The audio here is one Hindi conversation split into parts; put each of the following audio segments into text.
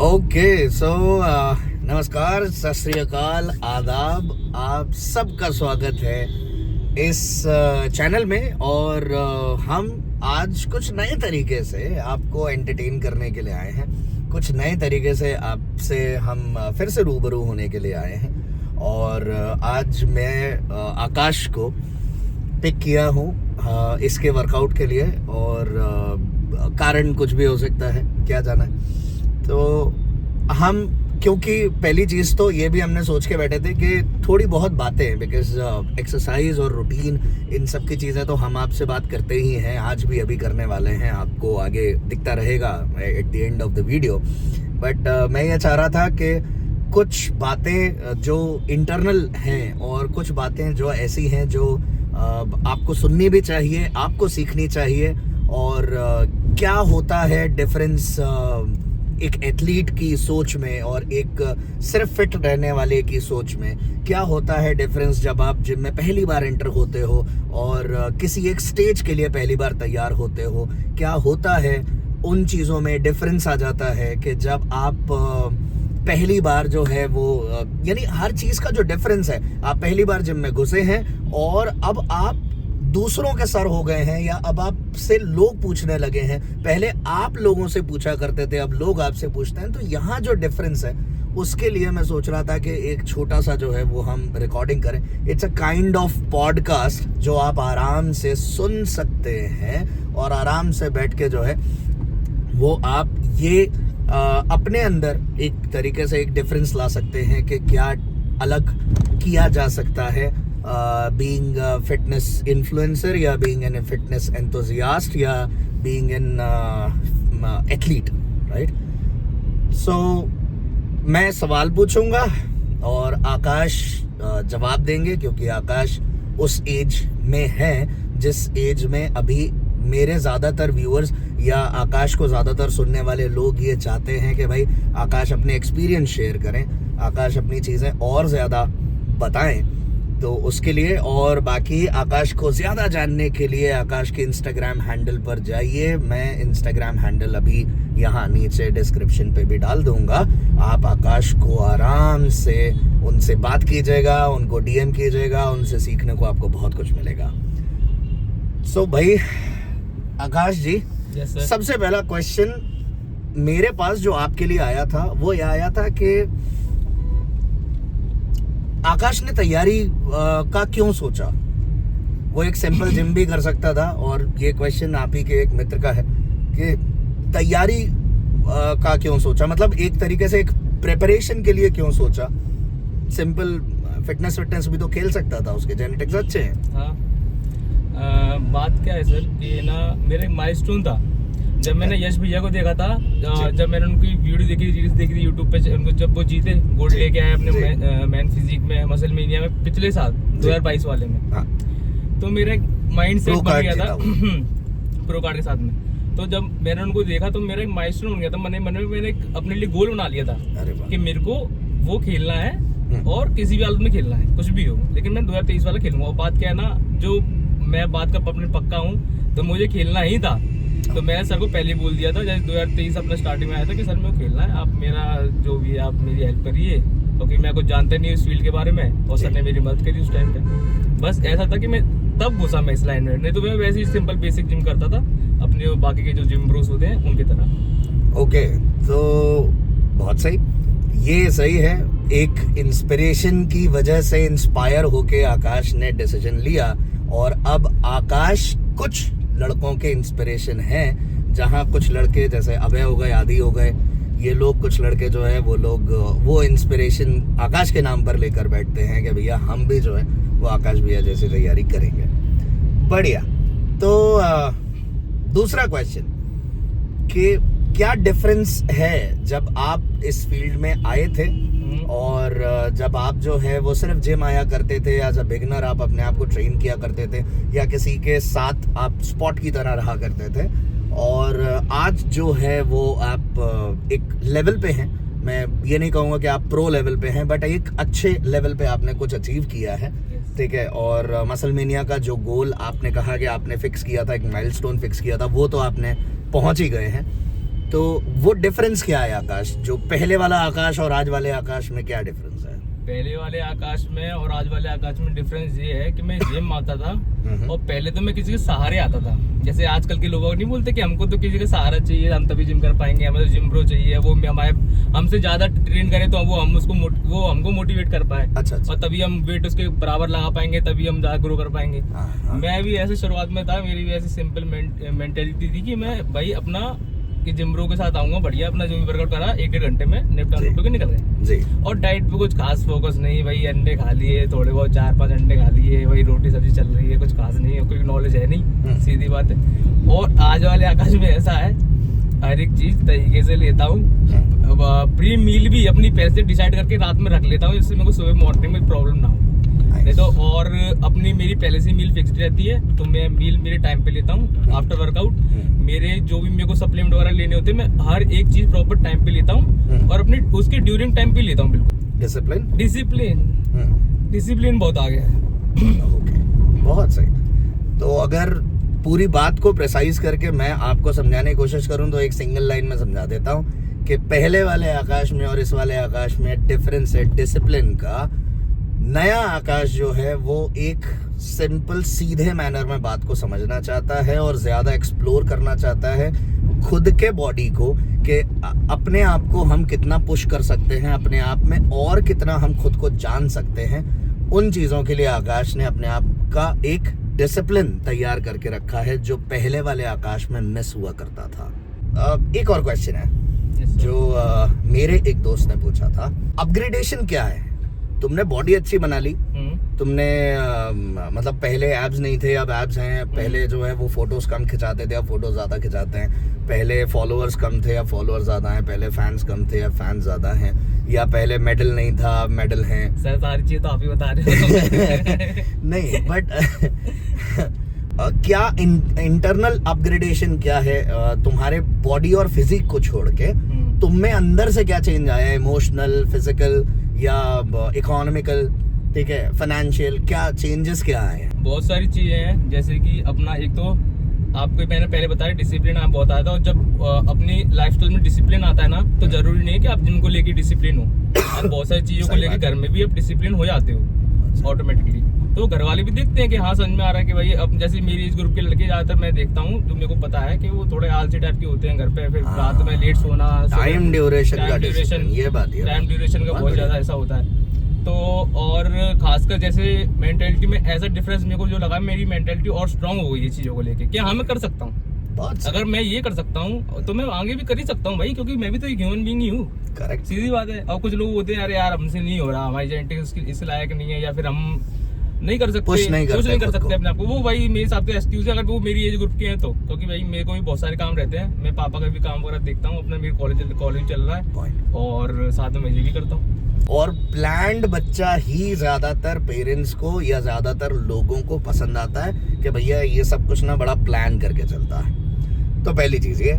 ओके सो नमस्कार, सत श्री अकाल, आदाब। आप सबका स्वागत है इस चैनल में। और हम आज कुछ नए तरीके से आपको एंटरटेन करने के लिए आए हैं। कुछ नए तरीके से आपसे हम फिर से रूबरू होने के लिए आए हैं। और आज मैं आकाश को पिक किया हूँ इसके वर्कआउट के लिए। और कारण कुछ भी हो सकता है, क्या जाना है। तो हम, क्योंकि पहली चीज़ तो ये भी हमने सोच के बैठे थे कि थोड़ी बहुत बातें, बिकॉज एक्सरसाइज और रूटीन इन सब की चीज़ें तो हम आपसे बात करते ही हैं, आज भी अभी करने वाले हैं, आपको आगे दिखता रहेगा at the end of the video. But मैं ये चाह रहा था कि कुछ बातें जो इंटरनल हैं और कुछ बातें जो ऐसी हैं जो आपको सुननी भी चाहिए, आपको सीखनी चाहिए। और क्या होता है डिफरेंस एक एथलीट की सोच में और एक सिर्फ फिट रहने वाले की सोच में। क्या होता है डिफरेंस जब आप जिम में पहली बार एंटर होते हो और किसी एक स्टेज के लिए पहली बार तैयार होते हो। क्या होता है उन चीज़ों में डिफरेंस आ जाता है कि जब आप पहली बार जो है वो, यानी हर चीज़ का जो डिफरेंस है, आप पहली बार जिम में घुसे हैं और अब आप दूसरों के सर हो गए हैं, या अब आपसे लोग पूछने लगे हैं। पहले आप लोगों से पूछा करते थे, अब लोग आपसे पूछते हैं। तो यहाँ जो डिफरेंस है उसके लिए मैं सोच रहा था कि एक छोटा सा जो है वो हम रिकॉर्डिंग करें। It's a kind of podcast जो आप आराम से सुन सकते हैं और आराम से बैठ के जो है वो आप ये अपने अंदर एक तरीके से एक डिफरेंस ला सकते हैं कि क्या अलग किया जा सकता है being a fitness influencer या being an fitness enthusiast या being an athlete, right? So मैं सवाल पूछूंगा और आकाश जवाब देंगे, क्योंकि आकाश उस एज में है जिस एज में अभी मेरे ज़्यादातर व्यूअर्स या आकाश को ज़्यादातर सुनने वाले लोग ये चाहते हैं कि भाई आकाश अपने एक्सपीरियंस शेयर करें, आकाश अपनी चीज़ें और ज़्यादा बताएं। तो उसके लिए और बाकी आकाश को ज़्यादा जानने के लिए आकाश के इंस्टाग्राम हैंडल पर जाइए। मैं इंस्टाग्राम हैंडल अभी यहाँ नीचे डिस्क्रिप्शन पे भी डाल दूंगा। आप आकाश को आराम से उनसे बात कीजिएगा, उनको डीएम कीजिएगा, उनसे सीखने को आपको बहुत कुछ मिलेगा। सो भाई आकाश जी, yes, सबसे पहला क्वेश्चन मेरे पास जो आपके लिए आया था वो ये आया था कि आकाश ने तैयारी का क्यों सोचा। वो एक सिंपल जिम भी कर सकता था, और ये क्वेश्चन आप ही के एक मित्र का है कि तैयारी का क्यों सोचा, मतलब एक तरीके से एक प्रिपरेशन के लिए क्यों सोचा। सिंपल फिटनेस भी तो खेल सकता था, उसके जेनेटिक्स अच्छे हैं। हाँ, बात क्या है सर कि ना मेरा एक माइलस्टोन था जब मैंने यश भैया को देखा था। जब मैंने उनकी वीडियो देखी, रील्स देखी थी यूट्यूब पे, उनको जब वो जीते गोल्ड लेके आए अपने मैन फिजिक में, मसल मेनिया में, पिछले साल 2022 वाले में। हाँ। तो मेरा एक माइंड सेट बन गया था प्रो कार्ड के साथ में। तो जब मैंने उनको देखा तो मेरा एक माइलस्टोन बन गया था। मन में मैंने अपने लिए गोल बना लिया था कि मेरे को वो खेलना है और किसी भी हालत में खेलना है, कुछ भी हो, लेकिन मैं 2023 वाला खेलूंगा। और बात क्या है ना, जो मैं बात का अपने पक्का हूँ, तो मुझे खेलना ही था। तो मैंने सर को पहले ही बोल दिया था, जैसे 2023 अपना स्टार्टिंग में आया था कि सर मेरे को खेलना है, आप मेरा जो भी आप मेरी हेल्प करिए, क्योंकि मैं कुछ जानता नहीं इस फील्ड के बारे में, और सर ने मेरी मदद करी उस टाइम पे। बस ऐसा था कि मैं तब घुसा मैं इस लाइन में, नहीं तो मैं वैसे ही सिंपल बेसिक जिम करता था अपने बाकी के जो जिम ब्रोस होते हैं उनकी तरह। ओके, तो बहुत सही, ये सही है। एक इंस्पिरेशन की वजह से इंस्पायर होके आकाश ने डिसीजन लिया, और अब आकाश कुछ लड़कों के इंस्पिरेशन हैं। जहाँ कुछ लड़के जैसे अभय हो गए, आदि हो गए, ये लोग कुछ लड़के जो है वो लोग वो इंस्पिरेशन आकाश के नाम पर लेकर बैठते हैं कि भैया हम भी जो है वो आकाश भैया जैसी तैयारी करेंगे। बढ़िया। तो दूसरा क्वेश्चन कि क्या डिफरेंस है जब आप इस फील्ड में आए थे और जब आप जो है वो सिर्फ जिम आया करते थे, एज अ बिगिनर आप अपने आप को ट्रेन किया करते थे, या किसी के साथ आप स्पॉट की तरह रहा करते थे, और आज जो है वो आप एक लेवल पे हैं। मैं ये नहीं कहूँगा कि आप प्रो लेवल पे हैं, बट एक अच्छे लेवल पे आपने कुछ अचीव किया है, ठीक है। और मसल मेनिया का जो गोल आपने कहा कि आपने फिक्स किया था, एक माइलस्टोन फिक्स किया था, वो तो आपने पहुँच ही गए हैं। तो वो डिफरेंस क्या है आकाश, जो पहले वाला आकाश और आज वाले आकाश में क्या डिफरेंस है? पहले वाले आकाश में और आज वाले आकाश में डिफरेंस ये है कि मैं जिम आता था और पहले तो मैं किसी के सहारे आता था। जैसे आजकल के लोग नहीं बोलते कि हमको तो किसी का सहारा चाहिए, हम तभी जिम कर पाएंगे, हमें तो जिम ब्रो चाहिए, वो हमारे हमसे ज्यादा ट्रेन करे तो वो हमको मोटिवेट कर पाए। अच्छा। और तभी हम वेट उसके बराबर लगा पाएंगे, तभी हम ज्यादा ग्रो कर पाएंगे। मैं भी ऐसे शुरुआत में था, मेरी भी ऐसी सिंपल मेंटेलिटी थी कि मैं भाई अपना कि जिम ब्रो के साथ आऊंगा, बढ़िया अपना जो भी वर्कआउट करा 1-1.5 घंटे में निपटान के निकल गए। और डाइट पे कुछ खास फोकस नहीं, भाई अंडे खा लिए, थोड़े बहुत 4-5 अंडे खा लिए, वही रोटी सब्जी चल रही है, कुछ खास नहीं है, कोई नॉलेज है नहीं, सीधी बात है। और आज वाले आकाश में ऐसा है, हर एक चीज तरीके से लेता हूँ, प्री मील भी अपनी पैसे डिसाइड करके रात में रख लेता हूँ, जिससे मेरे को सुबह मॉर्निंग में प्रॉब्लम ना हो। नहीं तो और अपनी मेरी पहले से मील फिक्स्ड रहती है, तो मैं मील मेरे टाइम पे लेता हूँ। आफ्टर वर्कआउट मेरे जो भी मेरे को सप्लीमेंट वगैरह लेने होते हैं, मैं हर एक चीज प्रॉपर टाइम पे लेता हूँ और अपने उसके ड्यूरिंग टाइम पे लेता हूँ। बिल्कुल डिसिप्लिन बहुत आ गया है। ओके, बहुत सही। तो अगर पूरी बात को प्रिसाइज करके मैं आपको समझाने की कोशिश करूँ तो एक सिंगल लाइन में समझा देता हूँ कि पहले वाले आकाश में और इस वाले आकाश में डिफरेंस है डिसिप्लिन का। नया आकाश जो है वो एक सिंपल सीधे मैनर में बात को समझना चाहता है और ज्यादा एक्सप्लोर करना चाहता है खुद के बॉडी को, कि अपने आप को हम कितना पुश कर सकते हैं अपने आप में और कितना हम खुद को जान सकते हैं। उन चीजों के लिए आकाश ने अपने आप का एक डिसिप्लिन तैयार करके रखा है जो पहले वाले आकाश में मिस हुआ करता था। एक और क्वेश्चन है जो मेरे एक दोस्त ने पूछा था, अपग्रेडेशन क्या है? तुमने बॉडी अच्छी बना ली, तुमने मतलब पहले एब्स नहीं थे, अब एब्स हैं। पहले जो है वो फोटोज कम खिंचाते थे, अब फोटोज ज्यादा खिंचाते हैं। पहले फॉलोअर्स कम थे, अब फॉलोअर्स ज्यादा हैं। पहले फैंस कम थे, अब फैंस ज्यादा हैं। या पहले मेडल नहीं था, अब मेडल हैं। सर सारी चीज तो आप ही बता रहे हो। नहीं, बट क्या इंटरनल अपग्रेडेशन क्या है तुम्हारे बॉडी और फिजिक को छोड़ के तुम में अंदर से क्या चेंज आया? इमोशनल, फिजिकल या इकोनॉमिकल, ठीक है, फाइनेंशियल, क्या चेंजेस क्या आए हैं? बहुत सारी चीजें हैं, जैसे कि अपना एक तो आपको मैंने पहले बताया डिसिप्लिन आप बहुत आया था। और जब अपनी लाइफस्टाइल में डिसिप्लिन आता है ना, तो जरूरी नहीं है कि आप जिनको लेके डिसिप्लिन हो, आप बहुत सारी चीजों को लेके घर में भी आप डिसिप्लिन हो जाते हो ऑटोमेटिकली। तो घर वाले भी देखते हैं कि हाँ समझ में आ रहा है कि भाई अब जैसे मेरी इस ग्रुप के लड़के ज्यादातर मैं देखता हूँ, जो मेरे को पता है कि वो थोड़े आलसी टाइप के होते हैं घर पे, फिर रात में लेट सोना, टाइम ड्यूरेशन का बहुत ज्यादा ऐसा होता है। तो और खासकर जैसे मेंटेलिटी में ऐसा डिफरेंस मेरे को जो लगा, मेरी मेंटेलिटी और स्ट्रांग हो गई ये चीजों को लेके कि हाँ मैं कर सकता हूँ। अगर मैं ये कर सकता हूँ तो मैं आगे भी कर ही सकता हूँ भाई, क्योंकि मैं भी तो एक ह्यूमन बीइंग ही हूँ। करेक्ट, सीधी बात है। और कुछ लोग होते हैं अरे यार हमसे नहीं हो रहा, हमारी जेनेटिक्स इस लायक नहीं है, या फिर हम नहीं कर सकते, कुछ नहीं कर सकते अपने आप को। वो भाई मेरे हिसाब से एक्सक्यूज है, अगर वो मेरी एज ग्रुप के हैं तो, क्योंकि भाई मेरे को भी बहुत सारे काम रहते हैं। मैं पापा का भी काम वगैरह देखता हूँ, अपना मेरे कॉलेज चल रहा है और साथ में मैं ये भी करता हूँ। और प्लान्ड बच्चा ही ज्यादातर पेरेंट्स को या ज्यादातर लोगों को पसंद आता है कि भैया ये सब कुछ ना बड़ा प्लान करके चलता है। तो पहली चीज ये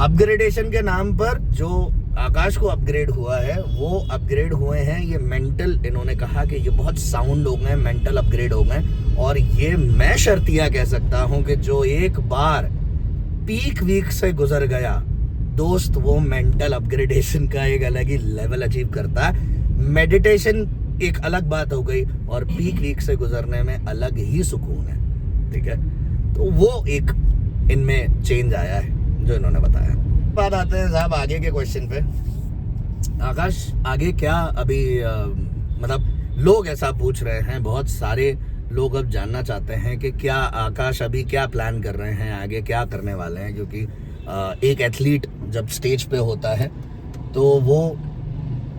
अपग्रेडेशन के नाम पर जो आकाश को अपग्रेड हुआ है, वो अपग्रेड हुए हैं ये मेंटल, इन्होंने कहा कि ये बहुत साउंड हो गए, मेंटल अपग्रेड हो गए। और ये मैं शर्तिया कह सकता हूं कि जो एक बार पीक वीक से गुजर गया दोस्त, वो मेंटल अपग्रेडेशन का एक अलग ही लेवल अचीव करता है। मेडिटेशन एक अलग बात हो गई और पीक वीक से गुजरने में अलग ही सुकून है, ठीक है। तो वो एक इनमें चेंज आया है जो इन्होंने बताया। बात आते हैं साहब आगे के क्वेश्चन पे। आकाश आगे क्या अभी मतलब लोग ऐसा पूछ रहे हैं, बहुत सारे लोग अब जानना चाहते हैं कि क्या आकाश अभी क्या प्लान कर रहे हैं, आगे क्या करने वाले हैं। क्योंकि एक एथलीट जब स्टेज पे होता है तो वो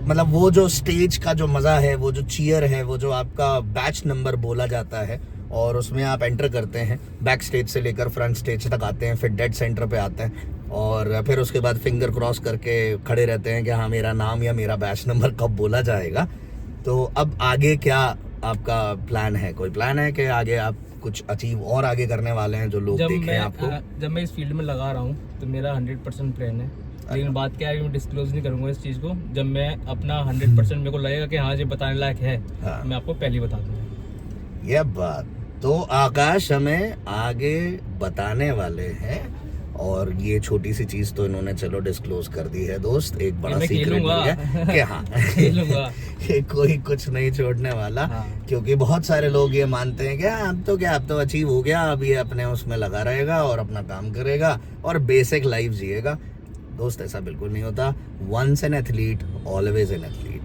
मतलब वो जो स्टेज का जो मजा है, वो जो चीयर है, वो जो आपका बैच नंबर बोला जाता है और उसमें आप एंटर करते हैं, बैक स्टेज से लेकर फ्रंट स्टेज तक आते हैं, फिर डेड सेंटर पे आते हैं और फिर उसके बाद फिंगर क्रॉस करके खड़े रहते हैं कि हाँ मेरा नाम या मेरा बैच नंबर कब बोला जाएगा। तो अब आगे क्या आपका प्लान है? कोई प्लान है कि आगे आप कुछ अचीव और आगे करने वाले हैं जो लोग देखें आपको? जब मैं इस फील्ड में लगा रहा हूँ तो मेरा 100% प्लान है, लेकिन बात क्या है मैं डिस्क्लोज नहीं करूंगा इस चीज़ को। जब मैं अपना 100% मेरे को लगेगा कि हाँ ये बताने लायक है, हाँ। मैं आपको पहले ही बता दूंगा। यह बात तो आकाश हमें आगे बताने वाले हैं और ये छोटी सी चीज तो इन्होंने चलो डिस्क्लोज कर दी है दोस्त, एक बड़ा मैं सीक्रेट खेलूंगा। मिल गया कि हाँ खेलूंगा। कि कोई कुछ नहीं छोड़ने वाला। हाँ। क्योंकि बहुत सारे लोग ये मानते हैं कि हाँ, अब तो अचीव हो गया, अब ये अपने उसमें लगा रहेगा और अपना काम करेगा और बेसिक लाइफ जिएगा। दोस्त ऐसा बिल्कुल नहीं होता। Once an athlete always an athlete.